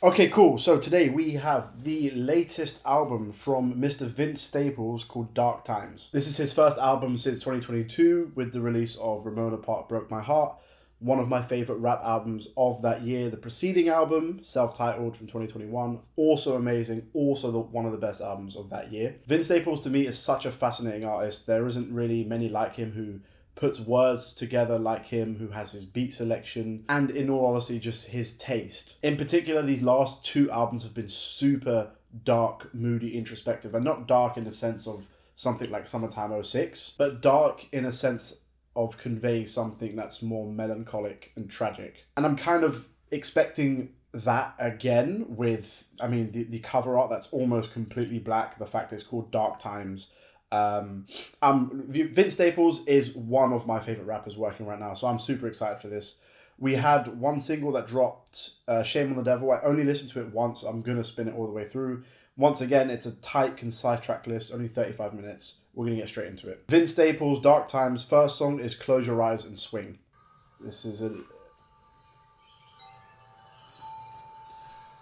Okay, cool. So today we have the latest album from Mr. Vince Staples called Dark Times. This is his first album since 2022 with the release of Ramona Park Broke My Heart, one of my favourite rap albums of that year. The preceding album, self-titled from 2021, also amazing, also one of the best albums of that year. Vince Staples to me is such a fascinating artist. There isn't really many like him who puts words together like him, who has his beat selection, and in all honesty, just his taste. In particular, these last two albums have been super dark, moody, introspective, and not dark in the sense of something like Summertime '06, but dark in a sense of conveying something that's more melancholic and tragic. And I'm kind of expecting that again with, the cover art that's almost completely black, the fact it's called Dark Times. Vince Staples is one of my favorite rappers working right now, so I'm super excited for this. We had one single that dropped, Shame on the Devil. I only listened to it once. I'm going to spin it all the way through. Once again, it's a tight, concise track list, only 35 minutes. We're going to get straight into it. Vince Staples, Dark Times. First song is Close Your Eyes and Swing.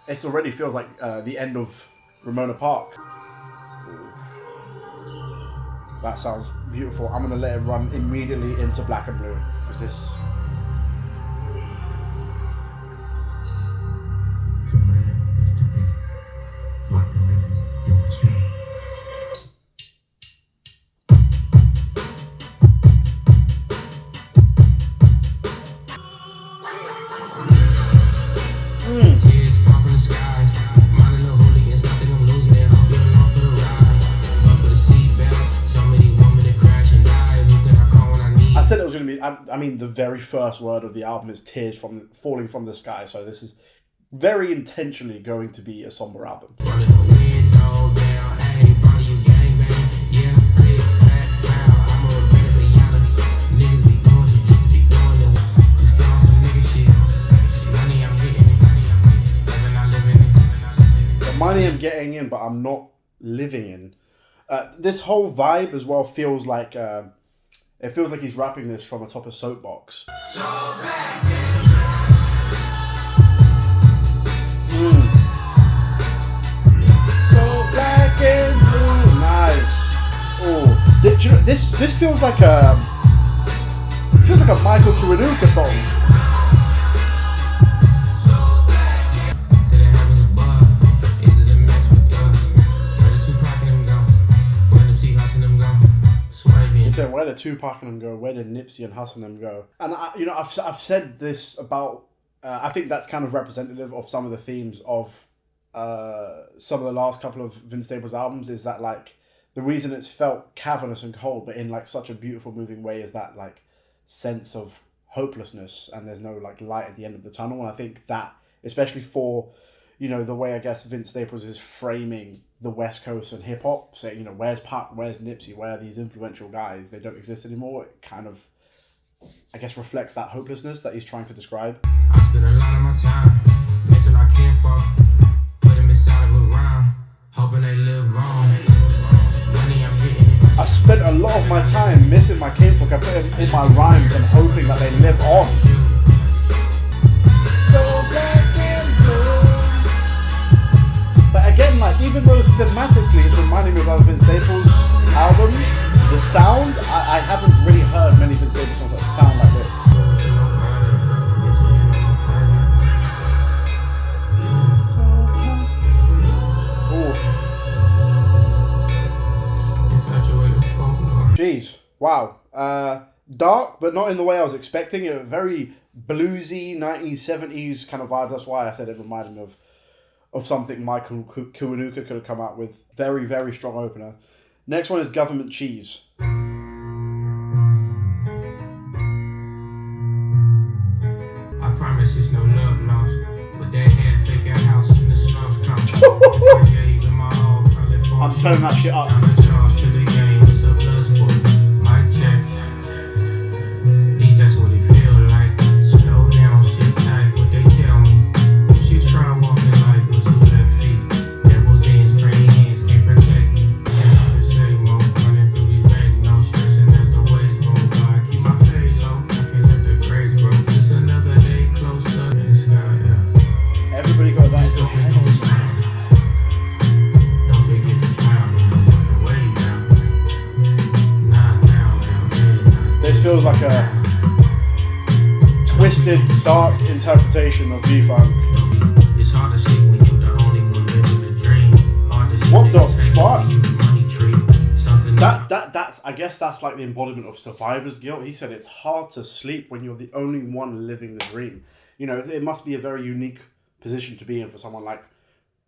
It already feels like the end of Ramona Park. That sounds beautiful. I'm going to let it run immediately into Black and Blue. Is this... the very first word of the album is tears falling from the sky, so this is very intentionally going to be a somber album. The money I'm getting in, but I'm not living in. This whole vibe as well feels like... it feels like he's rapping this from atop a soapbox. So black and So black and blue. Nice. Oh, this feels like a Michael Kiwanuka song. So where did Tupac and them go? Where did Nipsey and Hussle and them go? And I've said this about. I think that's kind of representative of some of the themes of some of the last couple of Vince Staples albums. Is that like the reason it's felt cavernous and cold, but in like such a beautiful, moving way, is that like sense of hopelessness and there's no like light at the end of the tunnel. And I think that, especially for the way I guess Vince Staples is framing the West Coast and hip hop, saying, where's Pac, where's Nipsey, where are these influential guys? They don't exist anymore. It kind of, I guess, reflects that hopelessness that he's trying to describe. I spend a lot of my time missing our kinfolk, put them inside of a rhyme, hoping they live wrong. Money I'm getting it. I spent a lot of my time missing my kinfolk. I put them in my rhymes and hoping that they live on. So black and blue. But again, like, even though thematically it's reminding me of other Vince Staples albums, the sound, I haven't really heard many Vince Staples songs that sound like this. Jeez, wow. Dark, but not in the way I was expecting. A very bluesy 1970s kind of vibe. That's why I said it reminded me of something Michael Kiwanuka could have come out with. Very, very strong opener. Next one is Government Cheese. I promise it's no love lost. With that head fake at house in the slums come. I'm turning that shit up. That's what it feel like. Slow down, shit tight. What they tell me. If you try walking like with 2 left feet, devil's dance, praying hands can't protect me. I say more running through these back, no stressing that the waves roll by. Keep my fade low, I can't let the grace grow. Just another day closer in the sky. Yeah. Everybody got that. twisted, dark interpretation of V-Funk. It's hard to sleep when you're the only one living the dream. Hard to leave What the niggas fuck? when you the money tree. Something That's I guess that's like the embodiment of survivor's guilt. He said it's hard to sleep when you're the only one living the dream. You know, it must be a very unique position to be in for someone like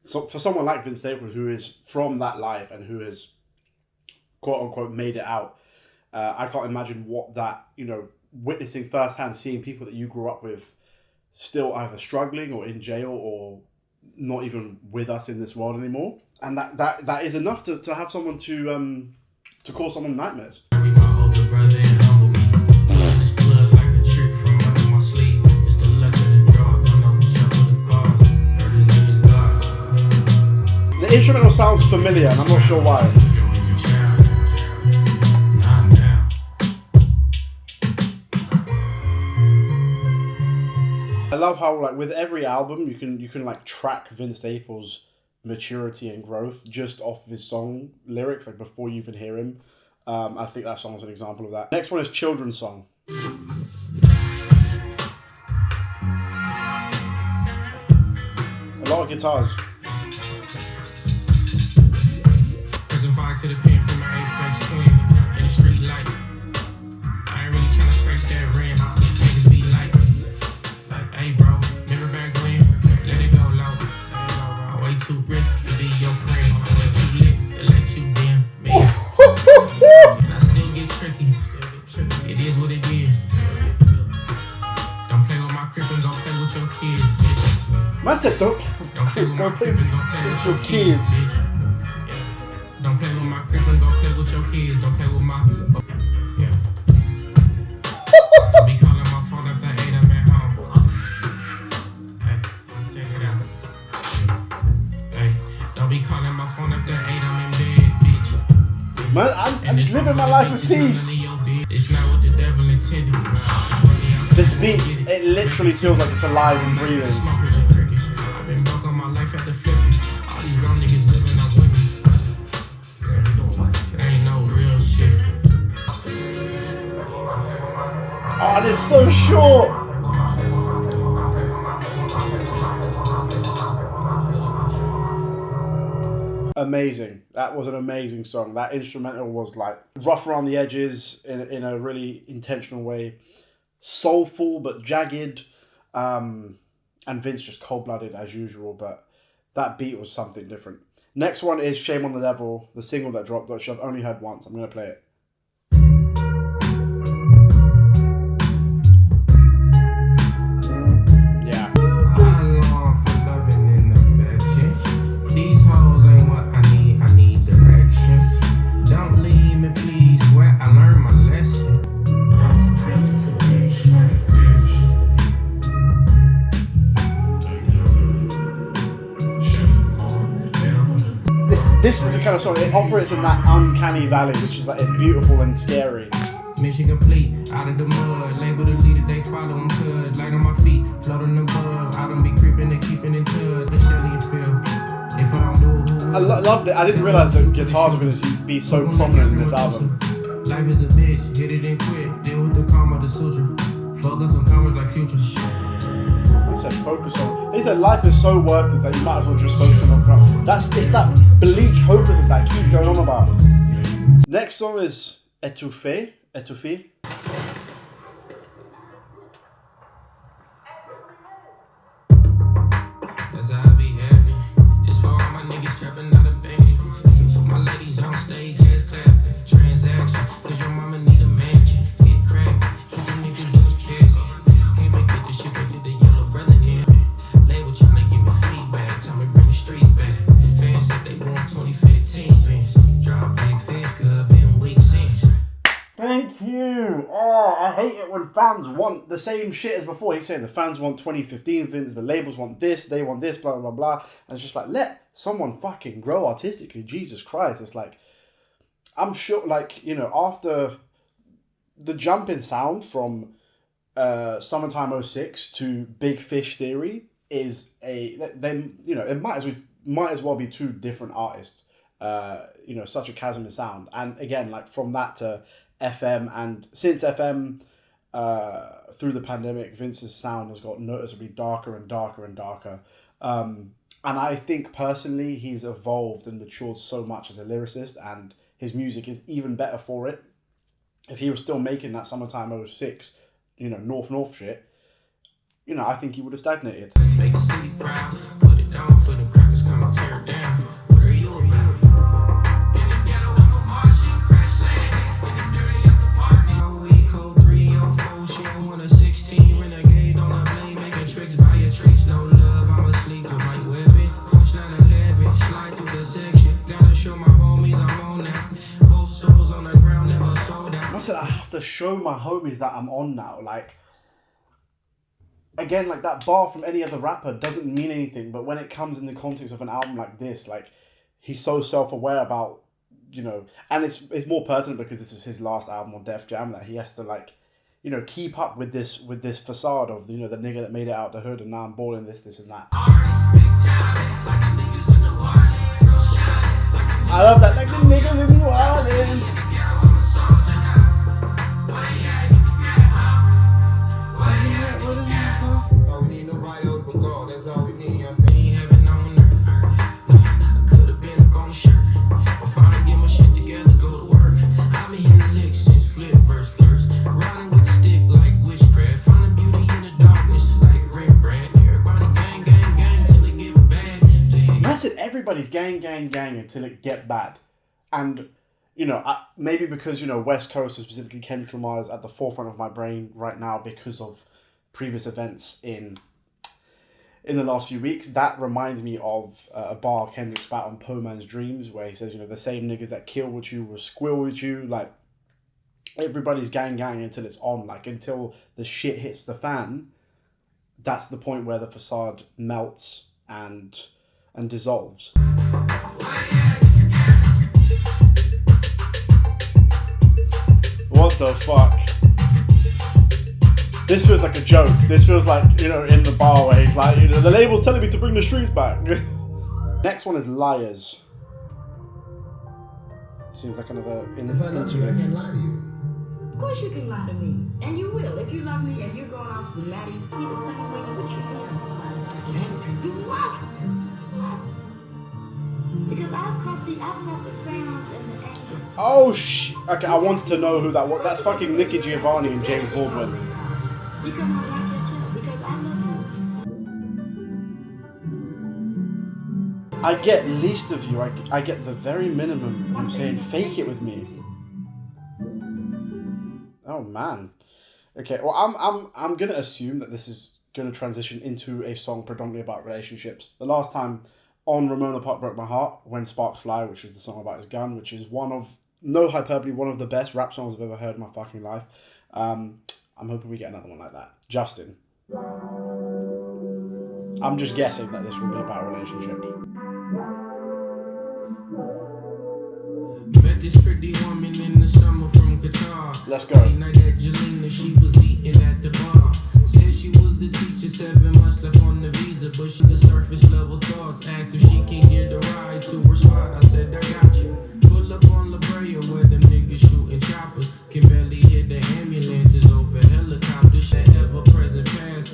Vince Staples, who is from that life and who has quote unquote made it out. I can't imagine what that, you know, witnessing firsthand, seeing people that you grew up with still either struggling or in jail or not even with us in this world anymore. And that is enough to have someone to cause someone nightmares. Carry my older brother and humble me. Pulling this plug like a trick from under my sleeve. It's the luck of the draw. Don't know who shuffled the cards. Heard his name is God. The instrumental sounds familiar, and I'm not sure why. I love how, like, with every album you can like track Vince Staples' maturity and growth just off of his song lyrics, like before you even hear him. I think that song is an example of that. Next one is Children's Song. A lot of guitars. Prison fire to the pen from my A-Flex twin. In the street light. I ain't really tryna scrape that rim. Niggas be like, hey bro, remember back when? Let it go low. I'm way too rich to be your friend. I'm way too lit to let you dim me. And I still get tricky. It is what it is. Don't play with my crib and go play with your kids, bitch. Man said don't play with my crib and go play with your kids. bitch. Yeah. Don't play with my crib and go play with your kids. Don't play with my... Yeah. Don't be calling my phone after 8, I'm at home. Hey, check it out. Hey, don't be calling my phone after 8, I'm in bed, bitch. Man, I'm just living my life with peace. It's not what the devil intended. This beat, it literally feels like it's alive and breathing. I've been broke on my life at the flipping. All these grown niggas living up with me. It ain't no real shit. Oh, and it's so short. Amazing. That was an amazing song. That instrumental was like rough around the edges in a really intentional way. Soulful but jagged. And Vince just cold-blooded as usual, but that beat was something different. Next one is Shame on the Devil, the single that dropped, which I've only heard once. I'm going to play it. Yeah. I long for loving and affection. These hoes ain't what I need direction. Don't leave me, please, swear I learned my lesson. This is the kind of song, it operates in that uncanny valley, which is like, it's beautiful and scary. Mission complete, out of the mud. Label the leader, they follow him good. Light on my feet, floating above. I don't be creeping and keeping in touch. But Shelly and Phil, if I don't do it, who will? I loved it. I didn't realize that guitars were going to be so prominent in this album. Life is a bitch, hit it and quit. Deal with the karma, the suture. Focus on commas like future. They said focus on. They said life is so worth it that you might as well just focus on karma. It's that bleak hopelessness that I keep going on about. Next song is Etouffee. Etouffee. That's how I be happy. This for all my niggas trapping out of bank. For my ladies on stage, ass clapping. Transaction, cause your mama need a mansion. Get cracked, keep them niggas in the casket. Can't forget the shit that did the yellow brother in. Label tryna give me feedback, tell me bring the streets back. Fans said they want 2015 Vince. Drop big fans, cause been weak since. Thank you. Oh, I hate it when fans want the same shit as before. He's saying the fans want 2015 Vince, the labels want this, they want this, blah, blah, blah. And it's just like, let someone fucking grow artistically. Jesus Christ. It's like, I'm sure, like, you know, after the jump in sound from Summertime 06 to Big Fish Theory is then, you know, it might as well be two different artists. You know, such a chasm in sound. And again, like from that to FM, and since FM, through the pandemic, Vince's sound has got noticeably darker and darker and darker. And I think personally he's evolved and matured so much as a lyricist, and his music is even better for it. If he was still making that Summertime 06, North shit, I think he would have stagnated. Make the city proud, put it down for the crackers, come and tear it down. What are you about? In the ghetto, I'm a Martian, crash landing. In the dirty ass apartment. We code 3 on 4, she don't want a 16. Renegade on a blade, making tricks by your trees. No love, I'm asleep with my weapon. Push 911, slide through the section. Gotta show my homies I'm on now. Both souls on the ground, never sold out. I said I have to show my homies that I'm on now. Like, again, like that bar from any other rapper doesn't mean anything, but when it comes in the context of an album like this, like, he's so self-aware about, and it's more pertinent because this is his last album on Def Jam, that he has to, like, keep up with this facade of, the nigga that made it out the hood and now I'm balling this and that. I love that, like the niggas in New Orleans. Everybody's gang until it get bad. And, maybe because, West Coast, and specifically Kendrick Lamar, is at the forefront of my brain right now because of previous events in the last few weeks. That reminds me of a bar Kendrick spat on Poor Man's Dreams, where he says, the same niggas that kill with you will squill with you. Like, everybody's gang until it's on. Like, until the shit hits the fan, that's the point where the facade melts and dissolves. What the fuck? This feels like a joke. This feels like, in the bar where he's like, the label's telling me to bring the streets back. Next one is Liars. Seems like another interlude. Of course you can lie to me. And you will. If you love me and you're going off with Maddie, be the same way you would treat me. You must. Because I've caught the frowns and the angles. Oh okay, I wanted to know who that was. That's fucking Nikki Giovanni and James Baldwin. You come on like that child because I love you. I get least of you. I get the very minimum. I'm saying fake it with me. Oh man. Okay, well I'm gonna assume that this is gonna transition into a song predominantly about relationships. The last time on Ramona Park Broke My Heart, When Sparks Fly, which is the song about his gun, which is one of the best rap songs I've ever heard in my fucking life. I'm hoping we get another one like that. Justin. I'm just guessing that this will be about a relationship. Met this pretty woman in the summer from Qatar. Let's go. Night at Jelena, she was eating at the bar. Said she was the teacher, 7 months left on the visa, but she the surface level thoughts. Asked if she can get a ride to her spot. I said I got you. Pull up on La Brea where them niggas shooting choppers. Can barely hear the ambulances over helicopters. That ever present past.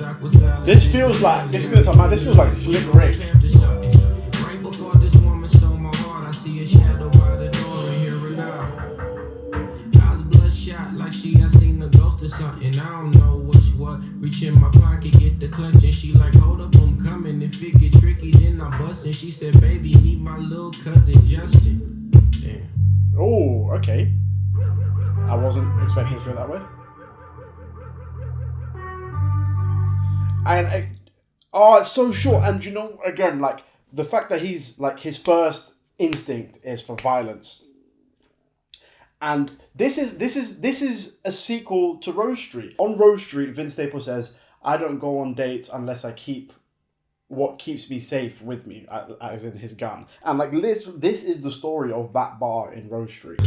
This feels like Slick Rick. Right before this woman stole my heart, I see a shadow by the door and hear her loud. Eyes bloodshot like she had seen a ghost or something. I don't know which what. Reach in my pocket, get the clutch, and she like, hold up, I'm coming. If it get tricky, then I'm busting. She said, baby, meet my little cousin Justin. Damn. Oh, okay. I wasn't expecting it to go that way. And it's so short. And again, like the fact that he's like his first instinct is for violence. And this is a sequel to Rose Street. On Rose Street, Vince Staples says, "I don't go on dates unless I keep what keeps me safe with me," as in his gun. And like this is the story of that bar in Rose Street.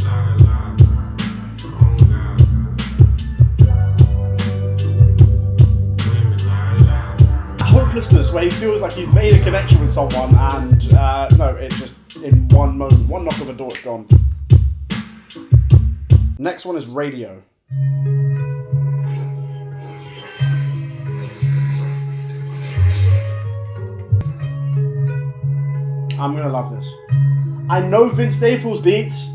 Hopelessness, where he feels like he's made a connection with someone, and no, it just in one moment, one knock of a door, it's gone. Next one is Radio. I'm gonna love this. I know Vince Staples beats.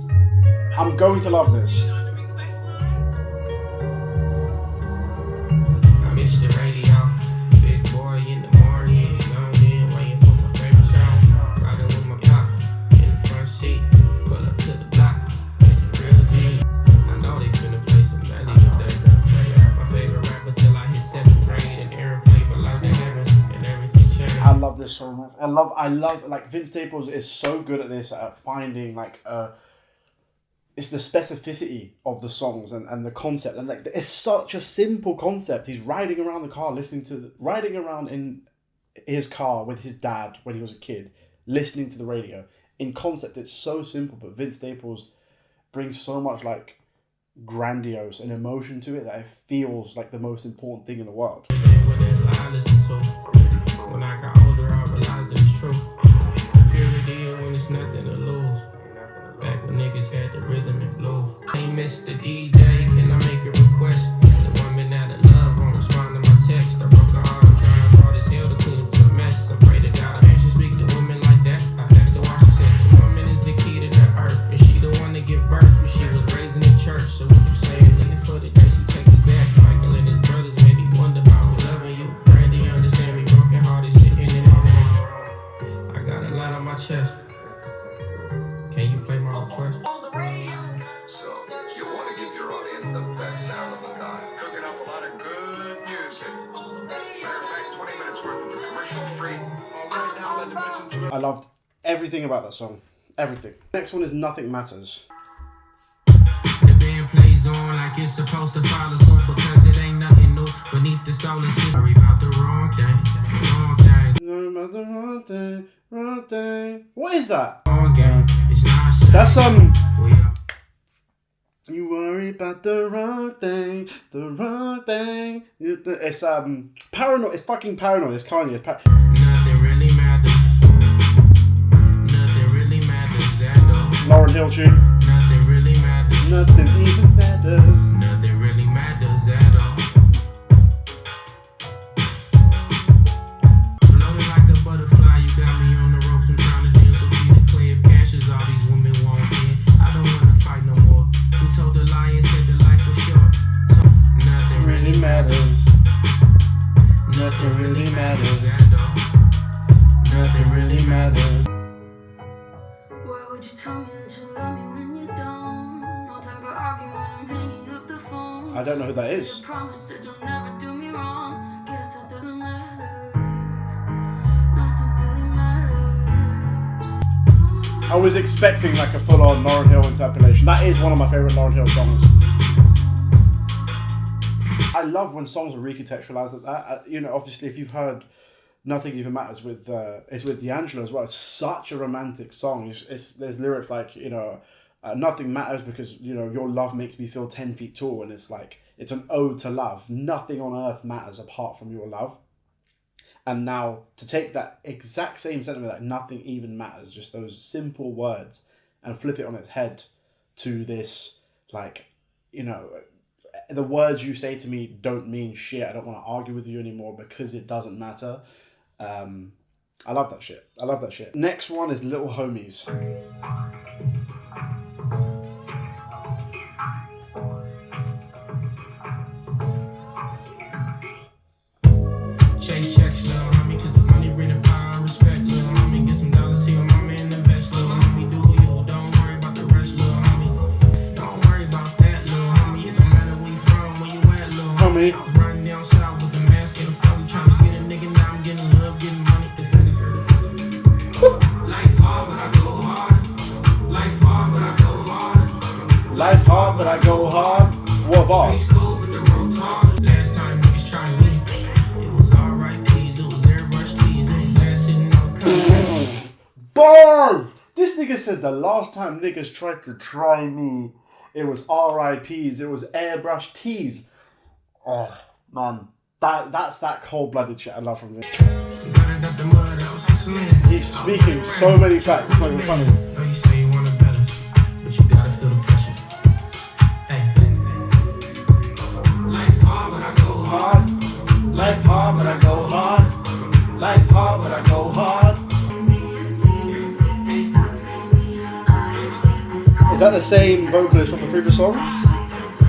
I'm going to love this. I miss the radio. Big boy in the morning. Gone in, waiting for my favorite song. Riding with my pops in the front seat. Pull up to the block. Real deep. I know they finna play some Melly today. My favorite rapper till I hit 7th grade. And Aaron played below the heaven. And everything changed. I love this so much. I love like Vince Staples is so good at this, at finding like it's the specificity of the songs and the concept, and like it's such a simple concept. He's riding around the car, riding around in his car with his dad when he was a kid, listening to the radio. In concept, it's so simple, but Vince Staples brings so much like grandiose and emotion to it that it feels like the most important thing in the world. When I got older, I realized it's true. Purity when it's nothing to lose. Back when niggas had the rhythm and blues. Hey, Mr. DJ, can I make a request? The woman that I love won't respond to my text. I broke her heart, I'm trying hard as hell to clean up the mess. I pray to God I should speak to women like that. I asked her why, she said the woman is the key to the earth, and she the one to give birth when she was raised in the church. So what you saying? Looking for the day she take us back. Michael and his brothers made me wonder about who loving you. Brandy understand me, broken hearted sitting in my room. I got a lot on my chest. Can you play my request? So, you want to give your audience the best sound of the time. Cooking up a lot of good music. Matter of fact, 20 minutes worth of commercial free. Right now, let me mention to I loved everything about that song. Everything. Next one is Nothing Matters. The band plays on like it's supposed to follow suit because it ain't nothing new beneath the solar system. Sorry about the wrong thing, wrong thing. About the wrong thing, wrong thing. What is that? Wrong game, it's not shit. That's We are You worry about the wrong thing, the wrong thing. It's paranoid. It's fucking paranoid. It's Kanye. It's nothing really matters. Nothing really matters at all. Lauryn Hill tune. Nothing really matters. Nothing even matters. Nothing really matters at all. Floating like a butterfly, you got me on the ropes. I'm trying to deal so feed the clay of cash as all these women want in. I don't want to fight no more. Who told the lie and said the life was short? So, nothing really matters. Nothing really matters at all. Nothing really matters. Why would you tell me that you love me when you don't? No time for arguing, I'm hanging up the phone. I don't know who that You is. promised that you'll never do me wrong. Guess that doesn't matter. Nothing really matters. I was expecting like a full-on Lauryn Hill interpolation. That is one of my favorite Lauryn Hill songs. I love when songs are recontextualized like that. You know, obviously, if you've heard Nothing Even Matters with it's with D'Angelo as well. It's such a romantic song. There's lyrics like, you know, nothing matters because, you know, your love makes me feel 10 feet tall, and it's like it's an ode to love. Nothing on earth matters apart from your love. And now to take that exact same sentiment, like nothing even matters, just those simple words, and flip it on its head to this, like, you know, the words you say to me don't mean shit. I don't want to argue with you anymore because it doesn't matter. I love that shit. I love that shit. Next one is Little Homies. Chase checks, little homie, cause the money bring the power and respect, little homie. Get some dollars to your mama and invest, little homie. Do you, don't worry about the rest, little homie. Don't worry about that, little homie. It don't matter where you from, where you at, little homie. I was riding down south with the mask and a phone, trying to get a nigga, now I'm getting love, getting money. Life hard, but I go hard. Life hard, but I go hard. Life hard, but I go hard. What bar? It's cool, but the road's hard. Last time niggas tried me, it was R.I.P's, it was airbrush tees, it was glass sitting on the Bars! This nigga said the last time niggas tried to try me, it was RIPs, it was airbrush tees. Oh, man. That's that cold-blooded shit I love from him. He's speaking so many facts, it's not even funny. Oh, you say you want it better, but you gotta feel the pressure. Hey. Life hard, but I go hard. Life hard, but I go hard. Life hard, but I go hard. that the same vocalist from the previous song? Cause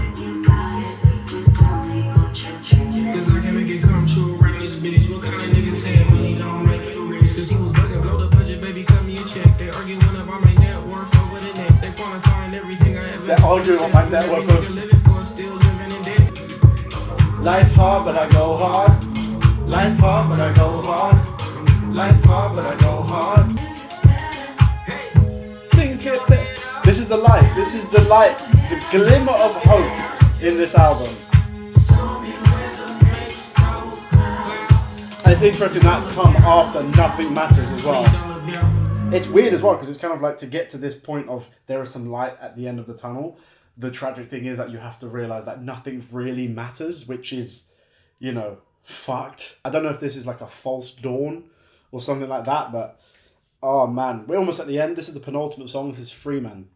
I can make it come true around this bitch. What kind of nigga saying money don't make you rich? Cause he was bugging, blow the budget, baby, cut me a check. They arguing about my net worth over the net. They qualifying everything I ever. They're arguing on my net worth of. Living for, still living in debt. Life hard, but I go hard. Life hard, but I go hard. Life hard, but I go hard. Things get better. This is the light. This is the light. The glimmer of hope in this album. And it's interesting that's come after Nothing Matters as well. It's weird as well because it's kind of like to get to this point of there is some light at the end of the tunnel. The tragic thing is that you have to realize that nothing really matters, which is, you know, fucked. I don't know if this is like a false dawn or something like that, but oh man, we're almost at the end. This is the penultimate song. This is Freeman.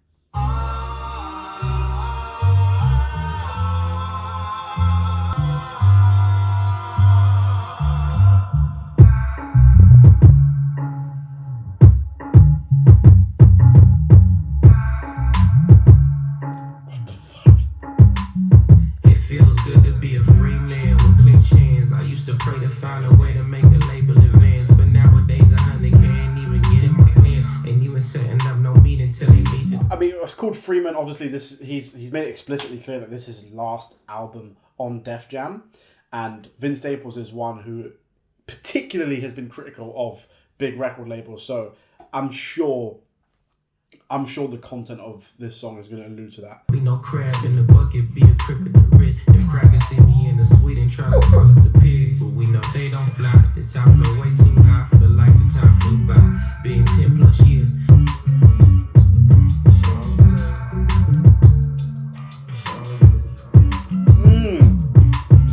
It feels good to be a free man with clenched hands. I used to pray to find a way to make a label advance, but nowadays 100 can't even get in my glance. Ain't even setting up no meeting till they meet the. I mean, it's called Freeman. Obviously, he's made it explicitly clear that this is his last album on Def Jam, and Vince Staples is one who particularly has been critical of big record labels. So I'm sure the content of this song is going to allude to that. Be no crab in the bucket, be a crip at the wrist. If crackers see me in the suite and try to call up the pigs, but we know they don't fly. The top flow way too high, feel like the time flew by. Being 10 plus years.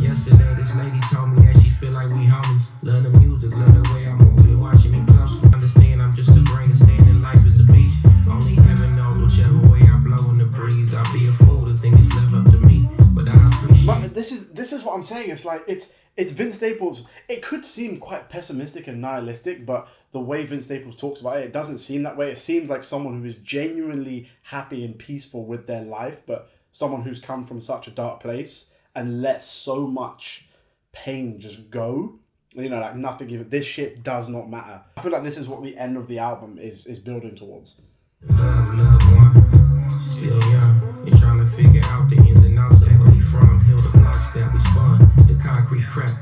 Yesterday, this lady told me that she feel like we homies. Love the music, love the way I move it, watching me closely. Understand I'm just a grain of sand and life is a beach. Only heaven knows whichever way I blow in the breeze. I'll be a fool to think it's left up to me, but I appreciate. But this is what I'm saying. It's like it's Vince Staples. It could seem quite pessimistic and nihilistic, but the way Vince Staples talks about it, it doesn't seem that way. It seems like someone who is genuinely happy and peaceful with their life, but someone who's come from such a dark place and let so much pain just go. You know, like nothing even. This shit does not matter. I feel like this is what the end of the album is building towards. Love one, still young. You're trying to figure out the ins and outs of where we from. Hill the blocks that we spun, the concrete crack.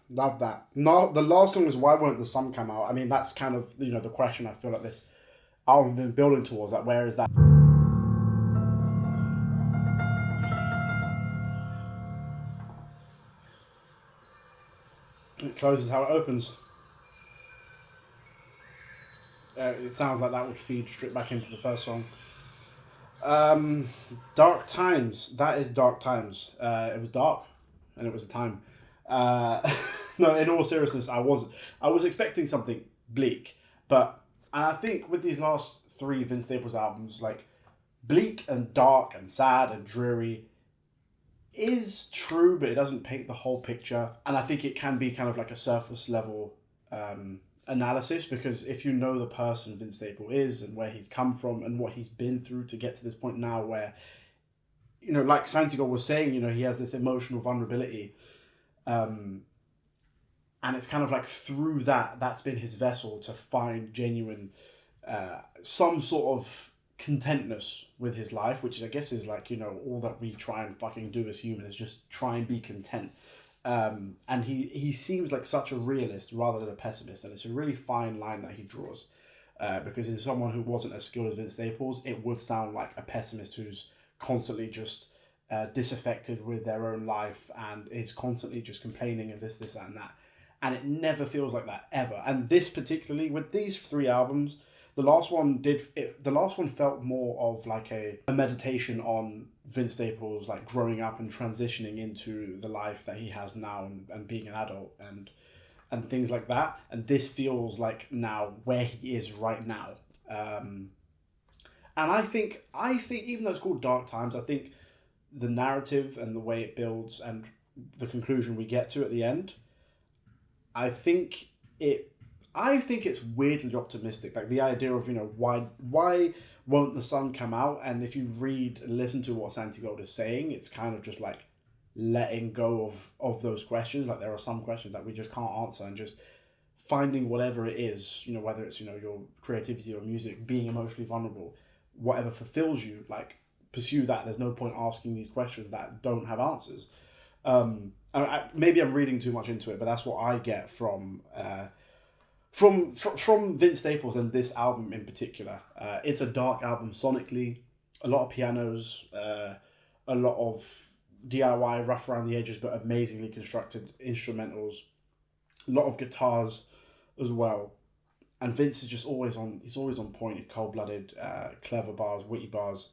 Love that. No, the last song is Why Won't the Sun Come Out? I mean, that's kind of, you know, the question I feel like this album been building towards. That where is that? It closes how it opens. It sounds like that would feed straight back into the first song. Dark Times. That is Dark Times. It was dark, and it was a time. No, in all seriousness, I was expecting something bleak, but I think with these last three Vince Staples albums, like bleak and dark and sad and dreary is true, but it doesn't paint the whole picture. And I think it can be kind of like a surface level analysis, because if you know the person Vince Staples is and where he's come from and what he's been through to get to this point now where, you know, like Santiago was saying, you know, he has this emotional vulnerability. And it's kind of like through that's been his vessel to find genuine, some sort of contentness with his life, which I guess is like, you know, all that we try and fucking do as humans is just try and be content. And he seems like such a realist rather than a pessimist, and it's a really fine line that he draws, because as someone who wasn't as skilled as Vince Staples, it would sound like a pessimist who's constantly just disaffected with their own life and is constantly just complaining of this, that, and that. And it never feels like that ever. And this particularly, with these three albums, the last one felt more of like a meditation on Vince Staples, like growing up and transitioning into the life that he has now and being an adult and things like that. And this feels like now where he is right now. And I think even though it's called Dark Times, I think the narrative and the way it builds and the conclusion we get to at the end, I think it's weirdly optimistic. Like the idea of, why won't the sun come out? And if you read and listen to what Santiago is saying, it's kind of just like letting go of those questions. Like there are some questions that we just can't answer, and just finding whatever it is, whether it's, your creativity or music, being emotionally vulnerable, whatever fulfills you, like pursue that. There's no point asking these questions that don't have answers. Maybe I'm reading too much into it, but that's what I get from Vince Staples and this album in particular. It's a dark album sonically, a lot of pianos, a lot of DIY, rough around the edges, but amazingly constructed instrumentals, a lot of guitars as well. And Vince is just always on point. He's cold-blooded, clever bars, witty bars,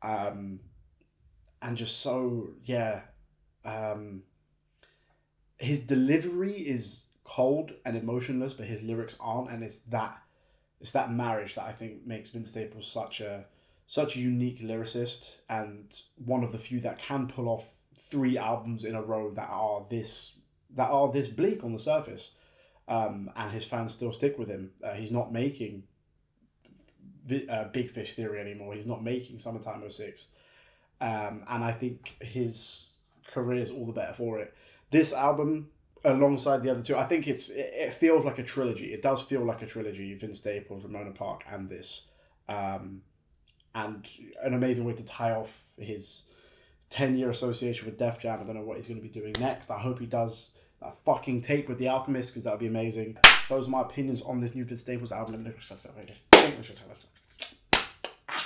and just so, his delivery is cold and emotionless, but his lyrics aren't, and it's that marriage that I think makes Vince Staples such a unique lyricist, and one of the few that can pull off 3 albums in a row that are this bleak on the surface, and his fans still stick with him. He's not making Big Fish Theory anymore. He's not making Summertime '06, and I think his career is all the better for it. This album, alongside the other two, I think it feels like a trilogy. It does feel like a trilogy. Vince Staples, Ramona Park, and this, and an amazing way to tie off his 10-year association with Def Jam. I don't know what he's going to be doing next. I hope he does that fucking tape with The Alchemist, because that would be amazing. Those are my opinions on this new Vince Staples album. And I think we should tell us.